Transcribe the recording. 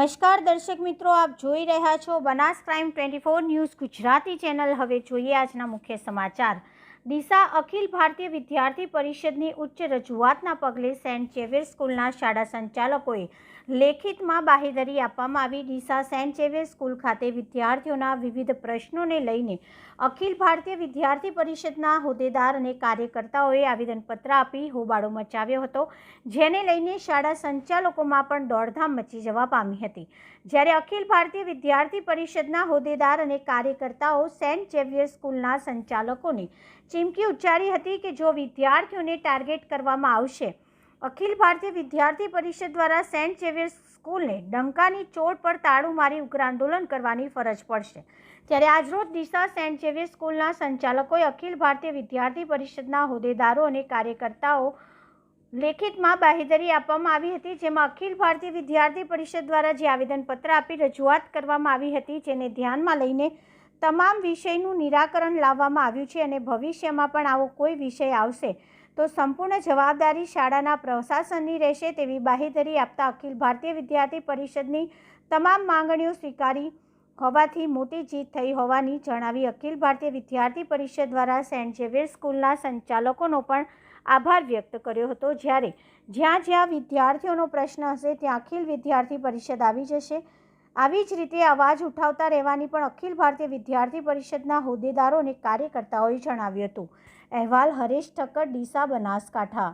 નમસ્કાર દર્શક મિત્રો, આપ જોઈ રહ્યા છો Banas crime 24 news Gujarati channel. હવે જોઈએ આજના મુખ્ય સમાચાર। ડીસા અખિલ ભારતીય વિદ્યાર્થી પરિષદની ઉચ્ચ રજૂઆતના પગલે સેન્ટ ઝેવિયર સ્કૂલના શાળા સંચાલકોએ લેખિતમાં બાહેધરી આપવામાં આવી। ડીસા સેન્ટ ઝેવિયર સ્કૂલ ખાતે વિદ્યાર્થીઓના વિવિધ પ્રશ્નોને લઈને અખિલ ભારતીય વિદ્યાર્થી પરિષદના હોદ્દેદાર અને કાર્યકર્તાઓએ આવેદનપત્ર આપી હોબાળો મચાવ્યો હતો, જેને લઈને શાળા સંચાલકોમાં પણ દોડધામ મચી જવા પામી હતી। જ્યારે અખિલ ભારતીય વિદ્યાર્થી પરિષદના હોદ્દેદાર અને કાર્યકર્તાઓ સેન્ટ ઝેવિયર સ્કૂલના સંચાલકોને ચીમકી ઉચ્ચારી હતી કે જો વિદ્યાર્થીઓને ટાર્ગેટ કરવામાં આવશે, અખિલ ભારતીય વિદ્યાર્થી પરિષદ દ્વારા સેન્ટ ઝેવિયર સ્કૂલને ડંકાની ચોટ પર તાળું મારી ઉગ્ર આંદોલન કરવાની ફરજ પડશે। ત્યારે આજરોજ ડીસા સેન્ટ ઝેવિયર સ્કૂલના સંચાલકોએ અખિલ ભારતીય વિદ્યાર્થી પરિષદના હોદ્દેદારો અને કાર્યકર્તાઓ લેખિતમાં બાહેધરી આપવામાં આવી હતી, જેમાં અખિલ ભારતીય વિદ્યાર્થી પરિષદ દ્વારા જે આવેદનપત્ર આપી રજૂઆત કરવામાં આવી હતી, જેને ધ્યાનમાં લઈને તમામ વિષયનું નિરાકરણ લાવવામાં આવ્યું છે અને ભવિષ્યમાં પણ આવો કોઈ વિષય આવશે તો સંપૂર્ણ જવાબદારી શાળાના પ્રશાસનની રહેશે તેવી બાહેધરી આપતા અખિલ ભારતીય વિદ્યાર્થી પરિષદની તમામ માંગણીઓ સ્વીકારી હોવાથી મોટી જીત થઈ હોવાની જણાવી અખિલ ભારતીય વિદ્યાર્થી પરિષદ દ્વારા સેન્ટ ઝેવિયર સ્કૂલના સંચાલકોનો પણ આભાર વ્યક્ત કર્યો હતો। જ્યારે જ્યાં વિદ્યાર્થીઓનો પ્રશ્ન હશે ત્યાં અખિલ વિદ્યાર્થી પરિષદ આવી જશે। આવી જ રીતે અવાજ ઉઠાવતા રહેવાની પણ અખિલ ભારતીય વિદ્યાર્થી પરિષદના હોદ્દેદારો અને કાર્યકર્તાઓએ જણાવ્યું હતું। અહેવાલ હરેશ ઠક્કર, ડીસા, બનાસકાંઠા।